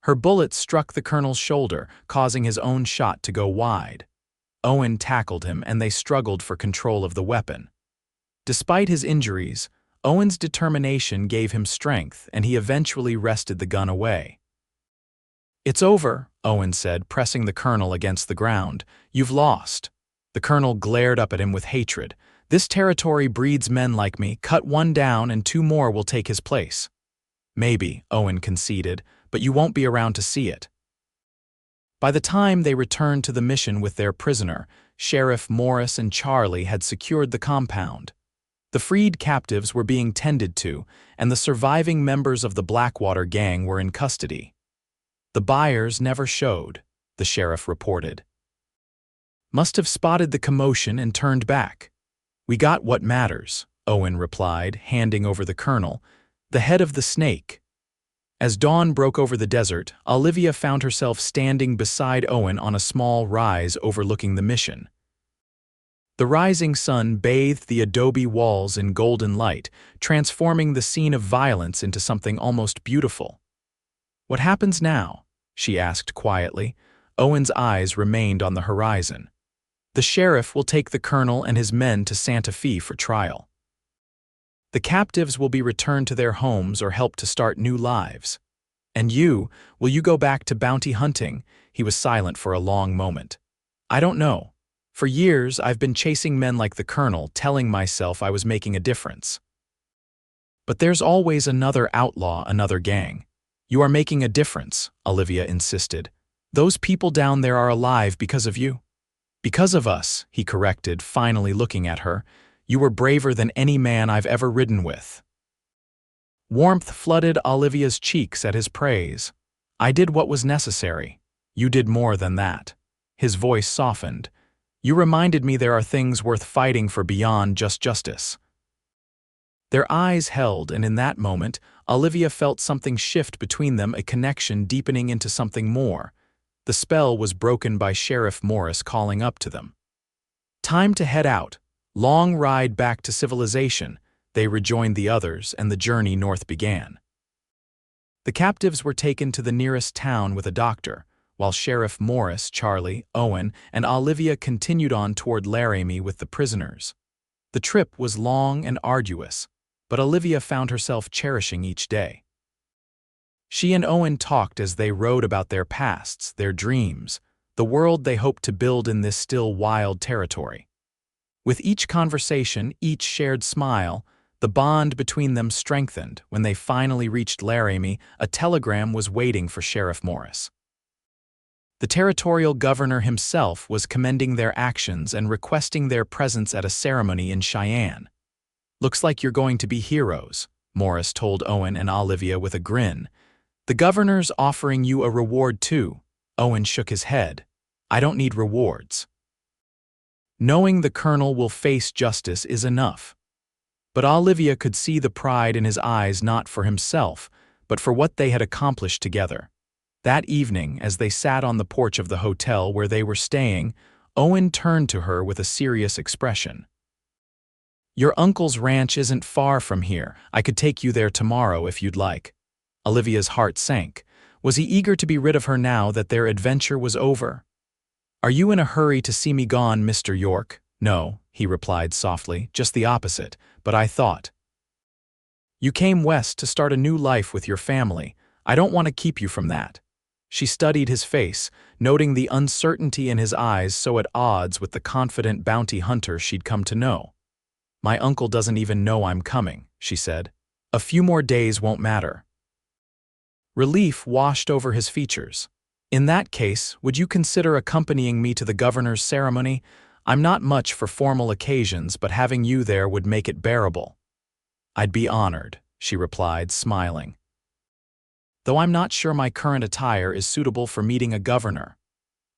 Her bullet struck the colonel's shoulder, causing his own shot to go wide. Owen tackled him, and they struggled for control of the weapon. Despite his injuries, Owen's determination gave him strength, and he eventually wrested the gun away. "It's over," Owen said, pressing the colonel against the ground. "You've lost." The colonel glared up at him with hatred. "This territory breeds men like me. Cut one down and two more will take his place." "Maybe," Owen conceded, "but you won't be around to see it." By the time they returned to the mission with their prisoner, Sheriff Morris and Charlie had secured the compound. The freed captives were being tended to, and the surviving members of the Blackwater Gang were in custody. "The buyers never showed," the sheriff reported. "Must have spotted the commotion and turned back." "We got what matters," Owen replied, handing over the colonel, "the head of the snake." As dawn broke over the desert, Olivia found herself standing beside Owen on a small rise overlooking the mission. The rising sun bathed the adobe walls in golden light, transforming the scene of violence into something almost beautiful. "What happens now?" she asked quietly. Owen's eyes remained on the horizon. "The sheriff will take the colonel and his men to Santa Fe for trial. The captives will be returned to their homes or helped to start new lives. And you, will you go back to bounty hunting?" He was silent for a long moment. "I don't know. For years, I've been chasing men like the colonel, telling myself I was making a difference. But there's always another outlaw, another gang." "You are making a difference," Olivia insisted. "Those people down there are alive because of you." "Because of us," he corrected, finally looking at her. "You were braver than any man I've ever ridden with." Warmth flooded Olivia's cheeks at his praise. "I did what was necessary. You did more than that." His voice softened. "You reminded me there are things worth fighting for beyond just justice." Their eyes held, and in that moment, Olivia felt something shift between them, a connection deepening into something more. The spell was broken by Sheriff Morris calling up to them. Time to head out. Long ride back to civilization. They rejoined the others, and the journey north began. The captives were taken to the nearest town with a doctor, while Sheriff Morris, Charlie, Owen, and Olivia continued on toward Laramie with the prisoners. The trip was long and arduous, but Olivia found herself cherishing each day. She and Owen talked as they wrote about their pasts, their dreams, the world they hoped to build in this still wild territory. With each conversation, each shared smile, the bond between them strengthened. When they finally reached Laramie, a telegram was waiting for Sheriff Morris. The territorial governor himself was commending their actions and requesting their presence at a ceremony in Cheyenne. "Looks like you're going to be heroes," Morris told Owen and Olivia with a grin. "The governor's offering you a reward too." Owen shook his head. "I don't need rewards. Knowing the colonel will face justice is enough." But Olivia could see the pride in his eyes, not for himself, but for what they had accomplished together. That evening, as they sat on the porch of the hotel where they were staying, Owen turned to her with a serious expression. "Your uncle's ranch isn't far from here. I could take you there tomorrow if you'd like." Olivia's heart sank. Was he eager to be rid of her now that their adventure was over? "Are you in a hurry to see me gone, Mr. York?" "No," he replied softly, "just the opposite. But I thought. You came west to start a new life with your family. I don't want to keep you from that." She studied his face, noting the uncertainty in his eyes so at odds with the confident bounty hunter she'd come to know. "My uncle doesn't even know I'm coming," she said. "A few more days won't matter." Relief washed over his features. "In that case, would you consider accompanying me to the governor's ceremony? I'm not much for formal occasions, but having you there would make it bearable." "I'd be honored," she replied, smiling. "Though I'm not sure my current attire is suitable for meeting a governor."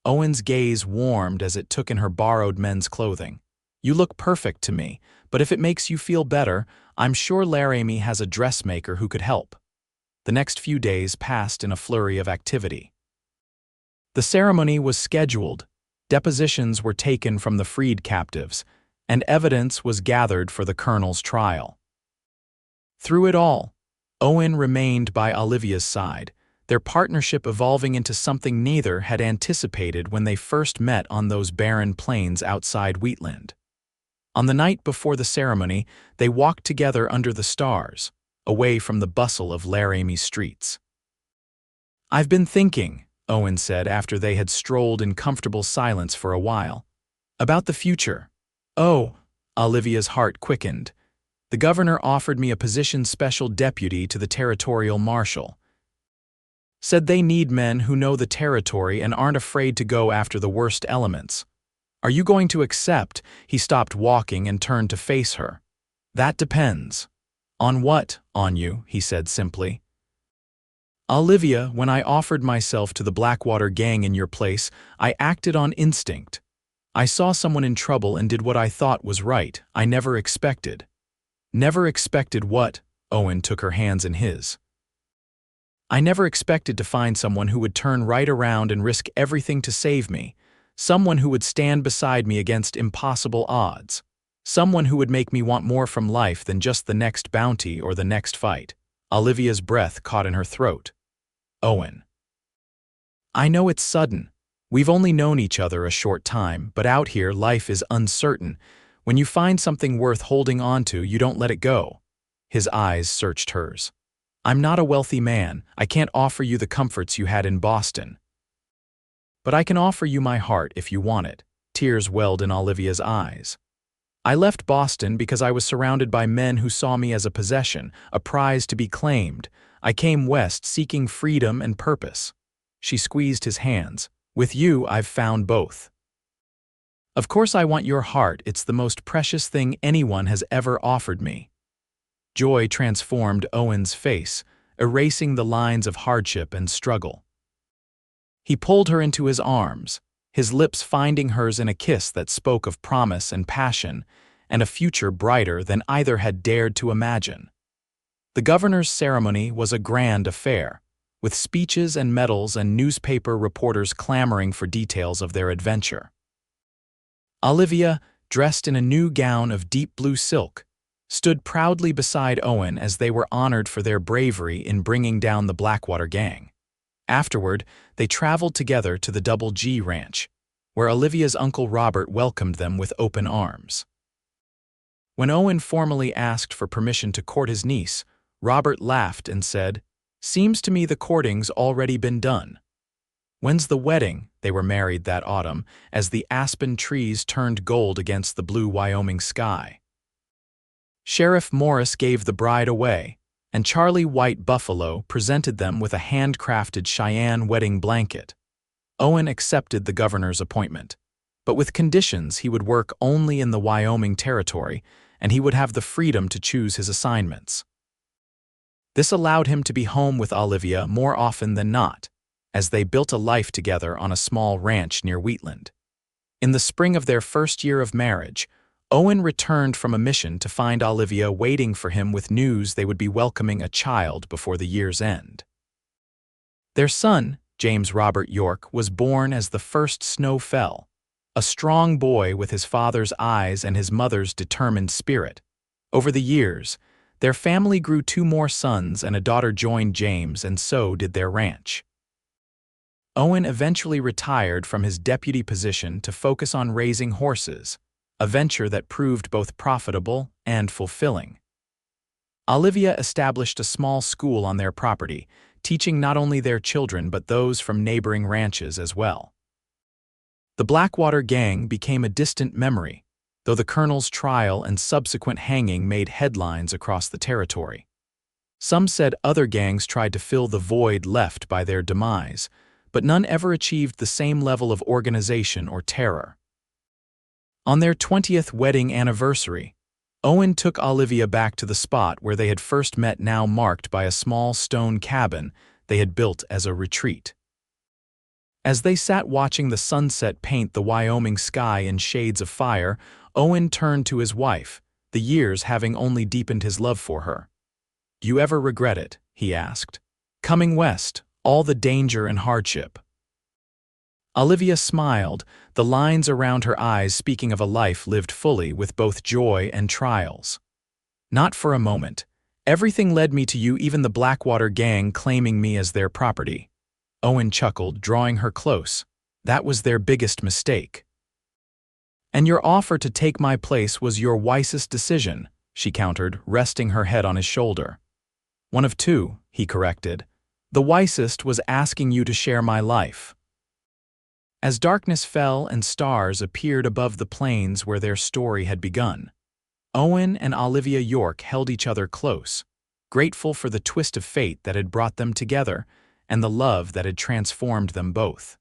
Owen's gaze warmed as it took in her borrowed men's clothing. "You look perfect to me, but if it makes you feel better, I'm sure Laramie has a dressmaker who could help." The next few days passed in a flurry of activity. The ceremony was scheduled. Depositions were taken from the freed captives, and evidence was gathered for the colonel's trial. Through it all, Owen remained by Olivia's side, their partnership evolving into something neither had anticipated when they first met on those barren plains outside Wheatland. On the night before the ceremony, they walked together under the stars, away from the bustle of Laramie streets. "I've been thinking," Owen said after they had strolled in comfortable silence for a while, "about the future." "Oh," Olivia's heart quickened. "The governor offered me a position special deputy to the territorial marshal. Said they need men who know the territory and aren't afraid to go after the worst elements. Are you going to accept?" He stopped walking and turned to face her. "That depends." "On what, on you?" he said simply. "Olivia, when I offered myself to the Blackwater Gang in your place, I acted on instinct. I saw someone in trouble and did what I thought was right. I never expected." "Never expected what?" Owen took her hands in his. "I never expected to find someone who would turn right around and risk everything to save me. Someone who would stand beside me against impossible odds. Someone who would make me want more from life than just the next bounty or the next fight." Olivia's breath caught in her throat. "Owen. I know it's sudden. We've only known each other a short time, but out here life is uncertain. When you find something worth holding on to, you don't let it go." His eyes searched hers. "I'm not a wealthy man. I can't offer you the comforts you had in Boston. But I can offer you my heart if you want it." Tears welled in Olivia's eyes. "I left Boston because I was surrounded by men who saw me as a possession, a prize to be claimed. I came west seeking freedom and purpose." She squeezed his hands. "With you, I've found both. Of course I want your heart. It's the most precious thing anyone has ever offered me." Joy transformed Owen's face, erasing the lines of hardship and struggle. He pulled her into his arms, his lips finding hers in a kiss that spoke of promise and passion, and a future brighter than either had dared to imagine. The governor's ceremony was a grand affair, with speeches and medals and newspaper reporters clamoring for details of their adventure. Olivia, dressed in a new gown of deep blue silk, stood proudly beside Owen as they were honored for their bravery in bringing down the Blackwater Gang. Afterward, they traveled together to the Double G Ranch, where Olivia's Uncle Robert welcomed them with open arms. When Owen formally asked for permission to court his niece, Robert laughed and said, "Seems to me the courting's already been done." "When's the wedding?" They were married that autumn, as the aspen trees turned gold against the blue Wyoming sky. Sheriff Morris gave the bride away, and Charlie White Buffalo presented them with a handcrafted Cheyenne wedding blanket. Owen accepted the governor's appointment, but with conditions he would work only in the Wyoming territory, and he would have the freedom to choose his assignments. This allowed him to be home with Olivia more often than not, as they built a life together on a small ranch near Wheatland. In the spring of their first year of marriage, Owen returned from a mission to find Olivia waiting for him with news they would be welcoming a child before the year's end. Their son, James Robert York, was born as the first snow fell, a strong boy with his father's eyes and his mother's determined spirit. Over the years, their family grew 2 more sons and a daughter joined James, and so did their ranch. Owen eventually retired from his deputy position to focus on raising horses, a venture that proved both profitable and fulfilling. Olivia established a small school on their property, teaching not only their children but those from neighboring ranches as well. The Blackwater Gang became a distant memory, though the colonel's trial and subsequent hanging made headlines across the territory. Some said other gangs tried to fill the void left by their demise, but none ever achieved the same level of organization or terror. On their 20th wedding anniversary, Owen took Olivia back to the spot where they had first met, now marked by a small stone cabin they had built as a retreat. As they sat watching the sunset paint the Wyoming sky in shades of fire, Owen turned to his wife, the years having only deepened his love for her. "Do you ever regret it?" he asked. "Coming west, all the danger and hardship." Olivia smiled, the lines around her eyes speaking of a life lived fully with both joy and trials. "Not for a moment. Everything led me to you, even the Blackwater Gang claiming me as their property." Owen chuckled, drawing her close. "That was their biggest mistake." "And your offer to take my place was your wisest decision," she countered, resting her head on his shoulder. "One of 2, he corrected. "The wisest was asking you to share my life." As darkness fell and stars appeared above the plains where their story had begun, Owen and Olivia York held each other close, grateful for the twist of fate that had brought them together and the love that had transformed them both.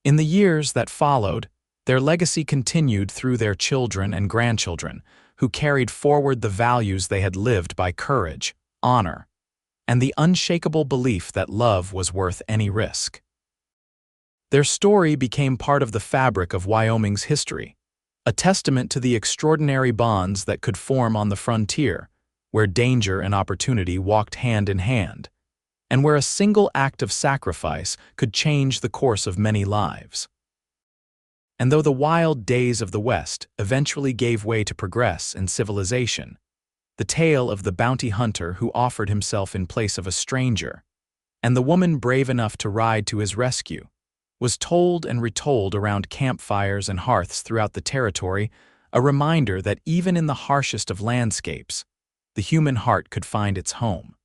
In the years that followed, their legacy continued through their children and grandchildren, who carried forward the values they had lived by: courage, honor, and the unshakable belief that love was worth any risk. Their story became part of the fabric of Wyoming's history, a testament to the extraordinary bonds that could form on the frontier, where danger and opportunity walked hand in hand, and where a single act of sacrifice could change the course of many lives. And though the wild days of the West eventually gave way to progress and civilization, the tale of the bounty hunter who offered himself in place of a stranger, and the woman brave enough to ride to his rescue, was told and retold around campfires and hearths throughout the territory, a reminder that even in the harshest of landscapes, the human heart could find its home.